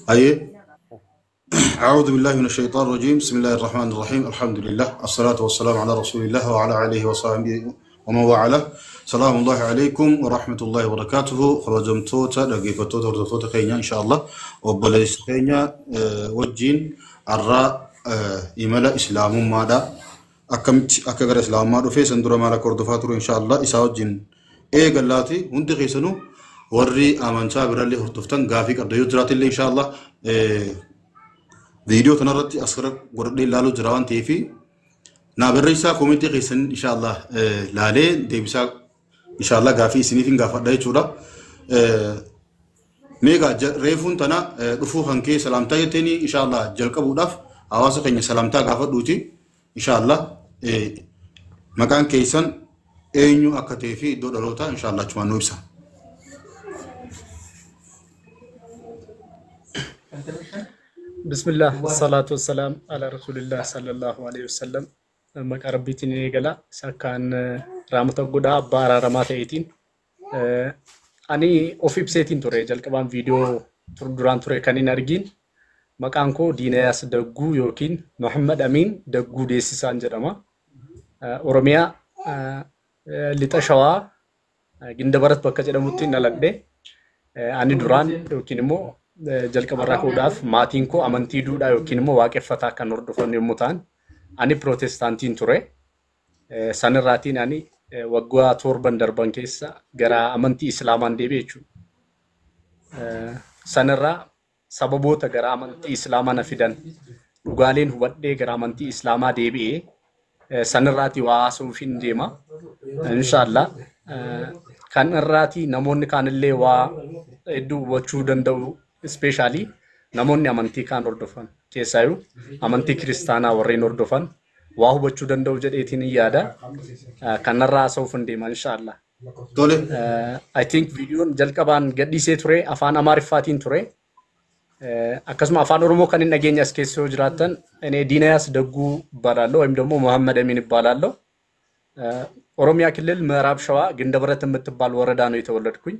أي أعوذ بالله من الشيطان الرجيم بسم الله الرحمن الرحيم الحمد لله الصلاة والسلام على رسول الله وعلى آله وصحبه ومن والاه سلام الله عليكم ورحمة الله وبركاته خرجمتوتا دقيقتوتا وردفتوتا خينيا إن شاء الله وبليس خينيا وجين الراء إملا إسلام مادا أكمت أكغر إسلام مادو في سندرا مالا كردفاتو إن شاء الله إساوجين قلاتي هند خيسنو ورّي آمانشا برالي هردفتان غافيك أبدا يجرات اللي إن شاء الله فيديو تنرتي أسخر قردي لالو جراوان تيفي نابريسا كومنتي خيسن إن شاء الله لالي ديبسا إن شاء الله غافي سنيفين غافت داي چورا ميغا ريفون تنا رفو خانكي سلامتا يتيني إن شاء الله جلقا بوداف آواسا خيني سلامتا غافت دوتي إن شاء الله مكان كيسن اينيو أكتيفي دو دلوتا إن شاء الله چمان نوبسا بسم الله والصلاة والسلام على رسول الله صلى الله عليه وسلم مقربيتين نيغلا سكان رامتا غدا بارا رماتا ايتين اني اوفيب سيتين توري جلقبان فيديو دوران توري كانين ارجين مقانكو دينياس دغو يوكين محمد امين دغو ديسيسان جدما اوروميا لتشوا غندبرت بكا جدموتين نلقدي اني دوران يوكينمو jalka barrakuudhaaf maatiin koo amantii duudhaa yookiin immoo waaqeffataa kan hordofan yommuu ta'an ani pirootestaantiin ture sanirraatiin ani waggaa 7 darban keessa gara amantii islaamaan deebi'e jechuudha sanirraa sababoota gara amantii islaamaa na fidan dhugaaleen hubadhee gara amantii islaamaa deebi'e sanirraati waa haasa'uufin deema inshaallah kan irraati namoonni kaanillee waa hedduu hubachuu danda'u especially namoonni amantii kaan hordofan keessaayu amantii kiristaanaa warreen hordofan waa hubachuu danda'u jedheetiin yaada kanarraa haasa'uufin deema inshaallah tole I think videoon jalqabaan gadhiisee ture afaan amaariffaatiin ture akkasuma afaan oromoo kan hin dhageenye as keessa jiraatan እኔ ዲናያስ ደጉ እባላለሁ ወይም ደግሞ መሐመድ አሚን እባላለሁ ኦሮሚያ ክልል ምዕራብ ሸዋ ግንደበረት የምትባል ወረዳ ነው የተወለድኩኝ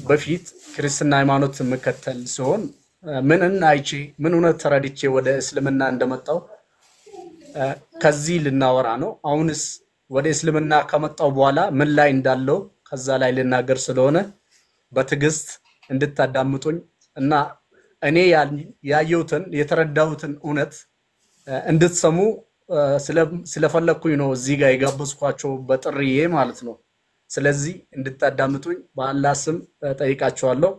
በፊት ክርስትና ሃይማኖት መከተል ሲሆን ምንን አይቺ ምን ሆነ ተራዲቼ ወደ እስልምና እንደመጣው ከዚህ ልናወራ ነው አሁንስ ወደ እስልምና ከመጣው በኋላ ምን ላይ እንዳለው ከዛ ላይ ልናገር ስለሆነ በትግስት እንድታዳምጡኝ እና እኔ ያየሁትን የተረዳሁትን እውነት እንድትሰሙ ስለፈለኩኝ ነው እዚህ ጋር የጋበዝኳቸው በጥሪዬ ማለት ነው ስለዚህ እንድታዳምጡኝ በአላህ ስም ጠይቃችኋለሁ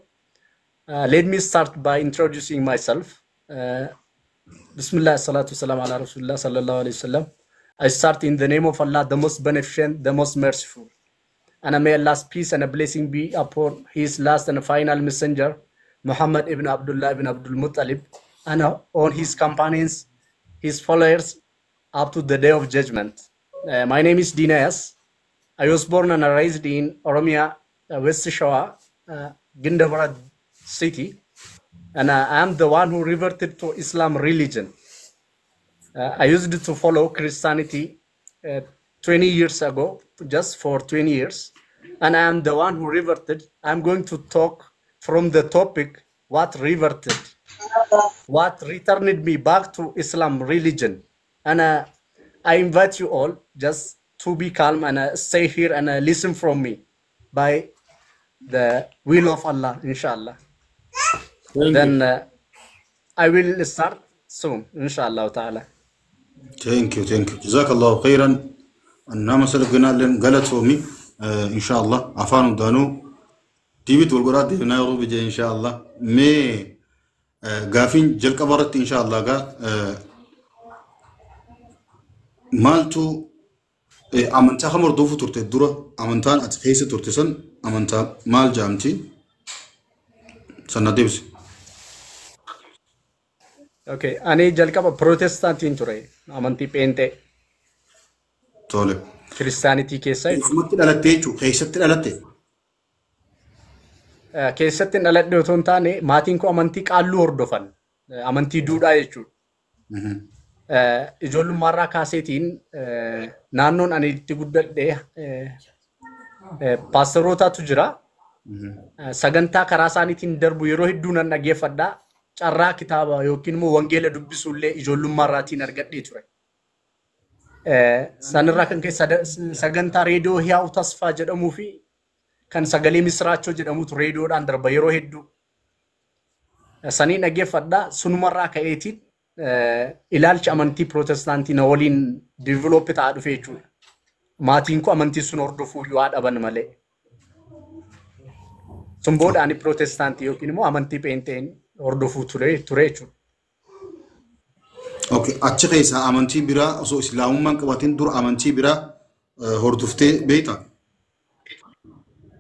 let me start by introducing myself bismillah salatu salam ala rasulillah sallallahu alaihi wasallam I start in the name of Allah the most beneficent the most merciful and may Allah's peace and a blessing be upon his last and final messenger Muhammad ibn Abdullah ibn Abdul Muttalib and on his companions his followers up to the day of judgment my name is Dinayas I was born and raised in Oromia, West Shawa, Gindabarat city, and I am the one who reverted to Islam religion. I used to follow Christianity 20 years ago, just for 20 years, and I am the one who reverted. I'm going to talk from the topic, what reverted, what returned me back to Islam religion. And I invite you all, just to be calm and stay here and listen from me by the will of Allah, inshallah. Then I will start soon, inshallah ta'ala. thank you jazakallahu khairan annama salgana len galatomi inshallah afanu danu tibit walgorad nairobi je inshallah me gafin jalqabarat inshallah ga maltu amantaa kamar doofu turte dura amantaan ati keessa turte san amantaa maal jaamti sanna deebisi Okay, ani jalqaba protestaantiin ture amantii pheentee tole kiristaanitii keessa isumatti dhalatte jechuu keessatti dhalatte keessatti dhaladhe otoo hin taane maatiin koo amantii qaalluu hordofan amantii duudhaa jechuudha ijoollummaarraa kaaseetiin naannoon ani itti guddadhe paasterootatu jira sagantaa karaa isaaniitiin darbu yeroo hedduu nan dhaggeeffadhaa. Carraa kitaaba yookiin immoo wangeela dubbisuullee ijoollummaa irraatiin argadhee ture. Sanirraa kan keessa sagantaa reediyoo Hiyaa'u Tasfaa jedhamuu fi kan sagalee Misraachoo jedhamutu reediyoodhaan darba yeroo hedduu. Saniin dhaggeeffadhaa sunumarraa ka'eetiin ilaalcha amantii Pirootestaantii na waliin diivilooppii ta'aa dhufe jechuudha. Maatiin koo amantii sun hordofuu yoo dhaban malee. Sun booda ani Pirootestaantii yookiin immoo amantii Pheenxeen hordofuu ture jechuudha. Okay, achi keessa amantii biraa osoo islaamummaan qabatin dura amantii biraa hordoftee beektaa?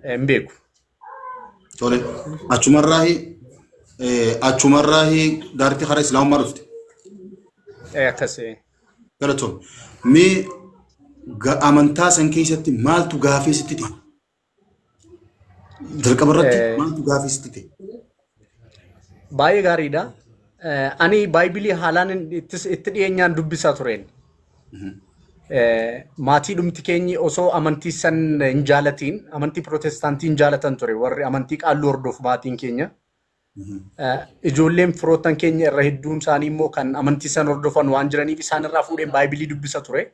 Hin beeku. Tole, achumarraahi daartii karaa islaamummaa dhufte? Akkasii. Galatoon, mee amantaa san keessatti maaltu gaafii sitti ta'e? Jalqaba irratti maaltu gaafii sitti ta'e? Baay'ee gaariidha. Ani Baayibilii haalaan itti dhiyeenyaan dubbisaa tureen. Maatii dhumti keenyi osoo amantii san hin jaalatiin, amantii Pirootestaantii hin jaalatan ture. Warri amantii qaalluu hordofu maatiin keenya. Ijoolleen firoottan keenya irra hedduun isaanii immoo kan amantii san hordofan waan jiraniif isaan irraa fuudheen Baayibilii dubbisa ture.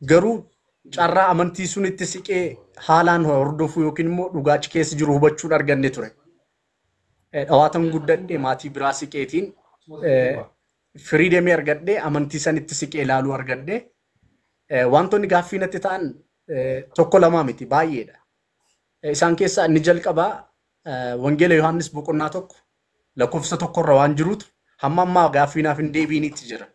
Garuu carraa amantii sun itti siqee haalaan hordofuu yookiin immoo dhugaachi keessa jiru hubachuun arganne ture. Dhawaatan guddadhee maatii biraa siqeetiin firiidemii argadhee amantii san itti siqee ilaaluu argadhee wantoonni gaaffii natti ta'an tokko lamaa miti baay'eedha. Isaan keessaa inni jalqabaa wangeela Yohaannis boqonnaa 1 lakkoofsa 1 irra waan jiruutu hamma ammaa gaaffiinaaf hin deebiinitti jira.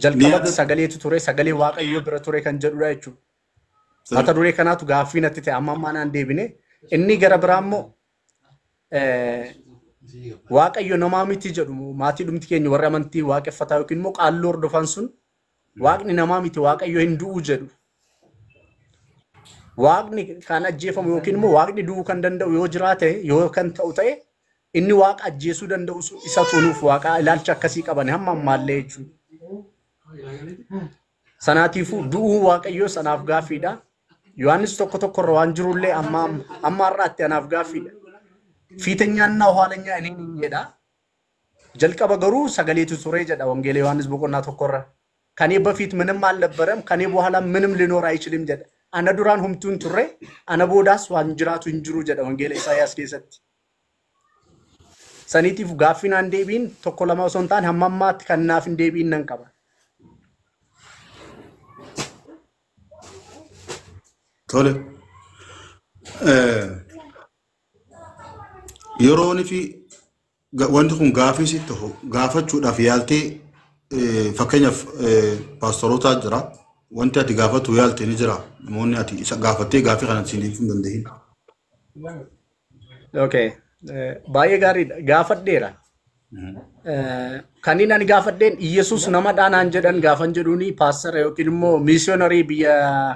Jalqabatti sagaleetu ture, sagalee Waaqayyoo bira ture kan jedhudha jechuudha. Mata duree kanaatu gaaffii natti ta'e amma ammaa naan deebine. Inni gara biraa immoo Waaqayyo namaa miti jedhu maatii dhumti keenya warri amantii waaqeffataa yookiin immoo qaalluu hordofan sun Waaqni namaa miti Waaqayyo hin du'u jedhu. Waaqni kan ajjeefamu yookiin immoo Waaqni du'uu kan danda'u yoo jiraate yoo kan ta'u ta'e inni Waaqa ajjeesuu danda'u isa tunuuf Waaqa ilaalcha akkasii qaban hamma ammaallee jechuudha. Sanaatiifuu du'uu Waaqayyoo sanaaf gaaffiidha. Yohaannis tokko irra waan jirullee amma har'aatti anaaf gaaffiidha. Fiiteenyaannaa haalanyaa inni hin jedha. Jalqaba garuu sagaleetu ture jedha wangeela Yohaannis boqonnaa 1 irra. Kanii በፊት ምንም አልነበረም ከኔ በኋላ ምንም ሊኖር አይችልም jedha. Ana duraan humtuun turre ana boodaas waan jiraatu hin jiru jedha wangeela Isaayaas keessatti. Saniitiif gaaffii naan deebiin tokko lama osoo hin taane hamma ammaatti kan naaf hin deebiin nan qaba. Tole. Yeroon fi wanti kun gaafii sitti gaafachuudhaaf yaaltee fakkeenyaaf paastoroota jira. Wanti ati gaafatu yaalte ni jira. Namoonni ati isa gaafattee gaafii kana siiniif hin danda'in. Okay. Baay'ee gaariidha. Gaafadheera. Kanneen ani gaafadheen Iyesuus namadhaa naan jedhan gaafan jedhuuni paastara yookiin immoo miisiyoonarii biyya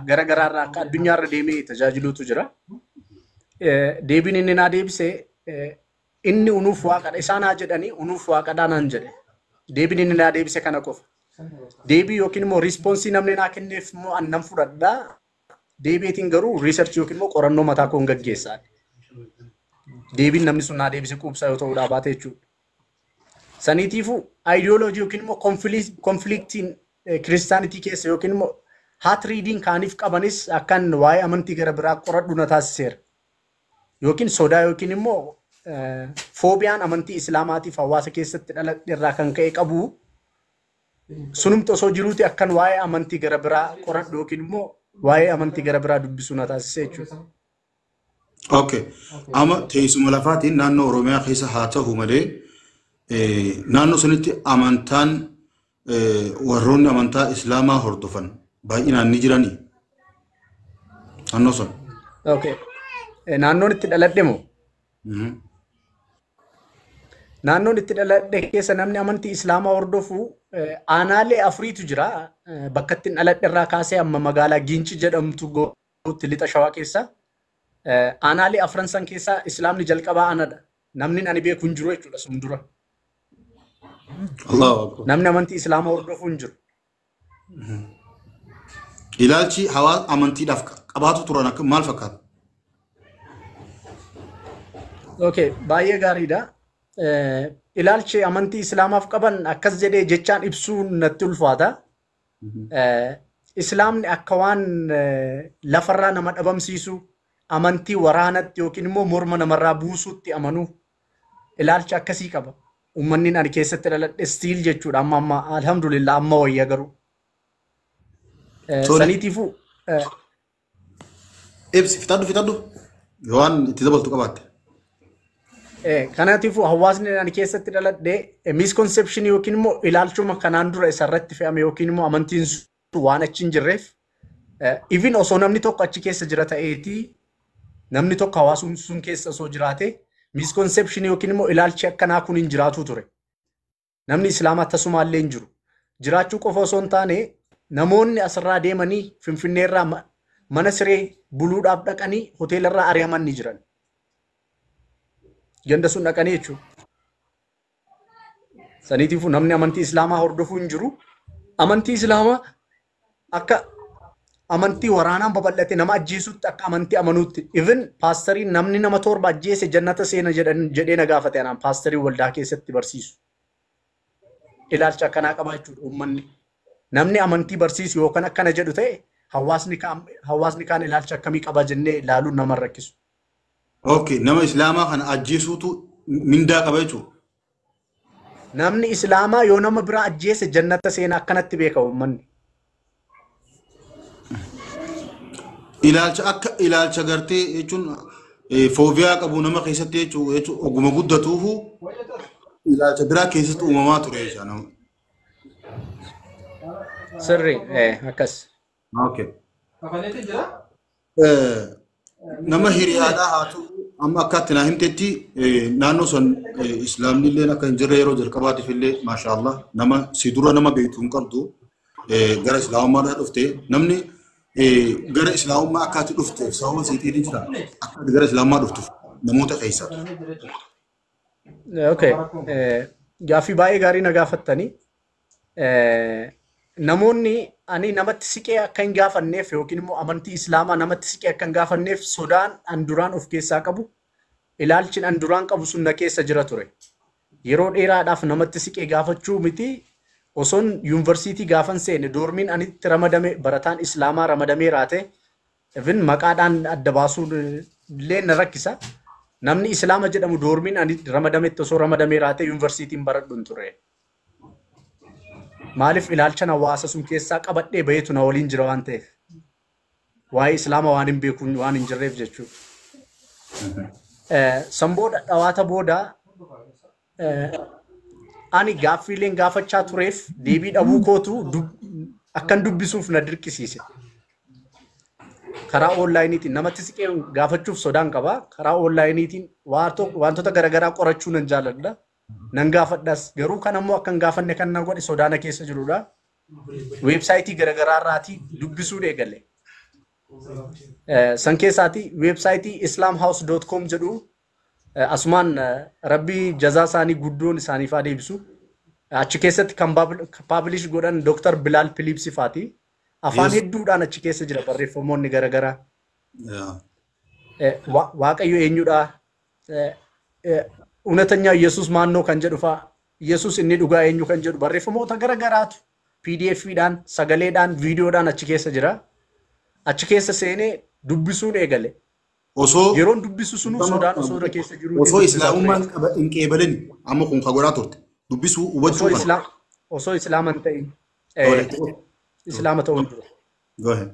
garaagaraarraa akka addunyaarra deemee tajaajiluutu jira. Deebiin inni naa deebise inni unuuf waaqadha. Isaan haa jedhanii unuuf waaqadhaa naan jedhe. Deebiin inni naa deebise kana qofa. Deebii yookiin immoo riispoonsii namni naa kenneef immoo annan fudhadhaa. Deebiitiin garuu riisarchii yookiin immoo qorannoo mataa koon gaggeessaa. Deebiin namni sun naa deebise quubsaa yoo ta'uudhaa baate jechuudha. Saniitiifuu aayidiyooloojii yookiin immoo konfliktiin kiristaanitii keessa yookiin immoo haat riidiin kaaniif qabanis akkan waa'ee amantii gara biraa qoradhu na taasiseera. Yookiin sodaa yookiin immoo foobiyaan amantii islaamaatiif hawaasa keessatti dhaladhe irraa kan ka'e qabu sunumti osoo jiruuti akkan waa'ee amantii gara biraa qoradhu yookiin immoo waa'ee amantii gara biraa dubbisuu na taasise jechuudha. Okay. Amma teessuma lafaatiin naannoo Oromiyaa keessa haa ta'u malee naannoo sanitti amantaan warroonni amantaa islaamaa hordofan baay'inaan ni jiranii. Naannoo san. Okay. Naannoon itti dhaladhe moo? Naannoon itti dhaladhe keessa namni amantii islaamaa hordofu aanaalee afuriitu jira. Bakka ittiin dhaladhe irraa kaasee amma magaalaa Giinci jedhamtu gootti lixa Shawaa keessa. Aanaalee afran san keessaa islaamni jalqabaa anadha. Namni ani beeku hin jiru jechuudha sun dura. Namni amantii islaamaa hordofu hin jiru. Ilaalchi hawaasa amantiidhaaf qabaatu turan akka maal fakkaata? Okay, baay'ee gaariidha. Ilaalchi amantii Islaamaaf qaban akkas jedhee jechaan ibsuun natti ulfaata. Islaamni akka waan lafarraa nama dhabamsiisu amantii waraanatti yookiin immoo morma namarraa buusuutti amanu ilaalcha akkasii qaba. Uummanni ani keessatti dhaladhe stiil jechuudha. Amma alhamdulillah amma wayya garuu. Saniitiifuu ibsi fitadhu waan itti dabaltu qabaatte. Kanaatiifuu hawaasni ani keessatti dhaladhe misconception yookiin immoo ilaalchuma kanaan dura isarratti fe'ame yookiin immoo amantiin sun waan achi hin jirreef even osoo namni tokko achi keessa jira ta'eetii namni tokko hawaasni sun keessa osoo jiraate misconception yookiin immoo ilaalchi akkanaa kun hin jiraatu ture. Namni Islaamaa tasumaallee hin jiru. Jiraachuu qofa osoo hin taane namoonni asirraa deemanii Finfinneerraa mana siree buluudhaaf dhaqanii hoteelarraa ari'aman ni jiran. Ganda sun dhaqanii jechuudha. Saniitiifuu namni amantii Islaamaa hordofuu hin jiru. Amantii Islaamaa akka amantii waraanaan babal'ate nama ajjeesutti akka amantii amanuutti. Even paastariin namni nama 7 ajjeese jannata seena jedhee na gaafate anaan paastarii waldaa keessatti barsiisu. Ilaalcha akkanaa qaba jechuudha uummanni. Namni amantii barsiisu yookaan akkana jedhu ta'e hawaasni kaan ilaalcha akkamii qaba jennee ilaaluun nama rakkisu. Okay, nama Islaamaa kana ajjeesuutu mindaa qaba jechuudha. Namni Islaamaa yoo nama biraa ajjeese jannata seena akkanatti beeka uummanni. Ilaalcha gartee jechuun foobiyaa qabu nama keessatti jechuun oguma guddatuufu ilaalcha biraa keessatti uumamaa ture jechuudha nama. Sirri akkas. Okay. Nama hiriyaadhaa haa ta'u amma akkaatti naa himtetti naannoo sun Islaamni illee akka hin jirre yeroo jalqabaatiif illee maashaallah nama si dura nama beektu hin qabdu gara Islaamummaadhaa dhufte namni gara Islaamummaa akkaatti dhufteef sababa siitiin jira akkaatti gara Islaamummaa dhuftuuf namoota keessaa. Okay. Gaaffii baay'ee gaarii na gaafattanii. Namoonni ani namatti siqee akka hin gaafanneef yookiin immoo amantii Islaamaa namatti siqee akka hin gaafanneef sodaan an duraan of keessaa qabu ilaalchin an duraan qabu sun na keessa jira ture. Yeroo dheeraadhaaf namatti siqee gaafachuu miti osoon yuunivarsiitii gaafan seene doormiin anitti ramadame barataan Islaamaa ramadamee raate even maqaadhaan adda baasuun illee na rakkisa. Namni Islaama jedhamu doormiin anitti ramadametti osoo ramadamee raate yuunivarsiitiin baradhu hin ture. Maaliif ilaalcha hawaasa sun keessaa qabadhee baheetu na waliin jira waan ta'eef. Waa'ee Islaama waan hin beekuun waan hin jirreef jechuudha. Sanbooda dhawaata booda ani gaaffiileen gaafachaa tureef deebii dhabuu kootu akkan dubbisuuf na dirqisiise. Karaa onlaayiniitiin namatti siqee gaafachuuf sodaan qaba. Karaa onlaayiniitiin wantoota garaagaraa qorachuu nan jaalladha. Nan gaafadhas garuu kan ammoo akkan gaafanne kan na godhe sodaana keessa jirudha. Weebsaayitii garaagaraa irraatii dubbisuu eegale. San keessaati weebsaayitii islamhouse.com jedhu asumaan rabbii jazaa isaanii guddoon isaaniif haa deebisu. Achi keessatti kan paablish godhan Dr. Bilaal Philips faati. Afaan hedduudhaan achi keessa jira barreeffamoonni garaagaraa. Waaqayyo eenyudha? Uunatanya Yesus maannoo kan jedhu fa'a. Yesus inni dhugaa eenyu kan jedhu barreeffamoota garaagaraatu PDF'dhaan, sagaleedhaan, viidiyoodhaan achi keessa jira. Achi keessa seenee dubbisuun eegale. Yeroon dubbisu sunu sodaan osoo irra keessa jiru. Osoo Islaamummaan hin qeebalin amma kun kagoraa turte. Dubbisuu hubachuu qaba. Osoo Islaama hin ta'in. Islaama ta'uun dura. Go ahead.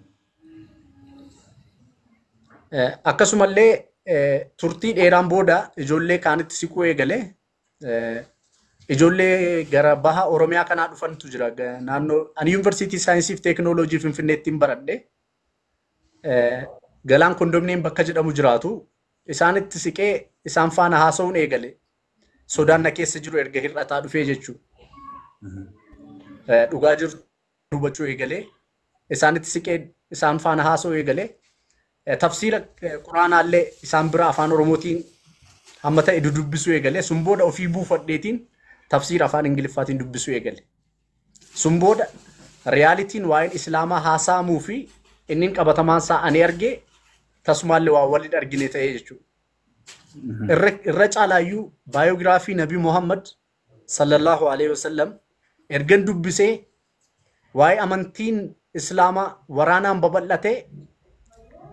Akkasumallee turtii dheeraan booda ijoollee kaanitti siquu eegale. Ijoollee gara baha Oromiyaa kanaa dhufantu jira. Naannoo ani Yuunivarsiitii Saayinsii fi Teekinooloojii Finfinneettiin baradhe. Galaan kondominiin bakka jedhamu jiraatu. Isaanitti siqee isaan faana haasa'uun eegale. Sodaan na keessa jiru erga hir'ataa dhufee jechuudha. Dhugaa jirtu hubachuu eegalee. Isaanitti siqee isaan faana haasa'uu eegalee. Tafsiira quraanaallee isaan bira afaan Oromootiin hamma ta'e dubbisuu eegale. Sun booda ofii buufadheetiin tafsiira afaan Ingiliffaatiin dubbisuu eegale. Sun booda riyaalitiin waa'een Islaamaa haasa'amuu fi inni qabatamaan isaa ani argee tasumaallee waa waliin argine ta'ee jechuudha. الرجال بايوغرافي نبي محمد صلى الله عليه وسلم إرجن دبسة واي أمانتين إسلاما ورانا مبلته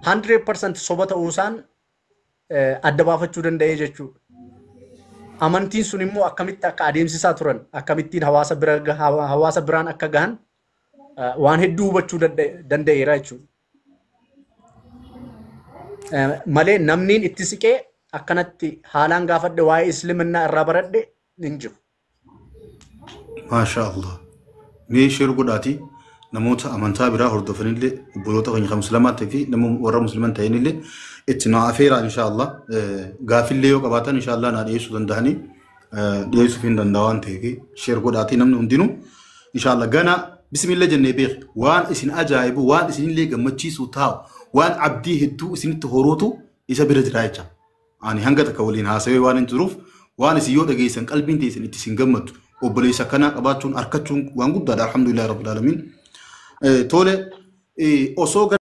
100% صوبة أوسان أدبافة شودن دايجتشو أمانتين سنمو أكملت أكاديم ساتورن أكملتين حواس بران أكجان وان هدو بتشو دندي رايتشو ماله نمنين اتسكة أكنتي حالان غافد واي إسلامنا الرابرد ننجو ما شاء الله مي شير قداتي نموت أمانتا برا هردفن اللي بلوتا غني خمس مسلمات في نمو ورا مسلمان تاين اللي اتنا أفيرا إن شاء الله غافل ليو كباتن إن شاء الله نادي يسوع دندهني يسوع فين دندوان تيجي شير قداتي نمن هندينو إن شاء الله جانا بسم الله جنة بير وان إسن أجايب وان إسن اللي جمتشي سوتاو وان عبدي هدو إسن تهروتو إسا برد رايجا يعني هنگا تكولين هاسوي وان انتروف وان إسيو دقيسن قلبين تيسن إتسن جمت وبليسا كنا قباتون أركتون وان قد الحمد لله رب العالمين تولي أصوغ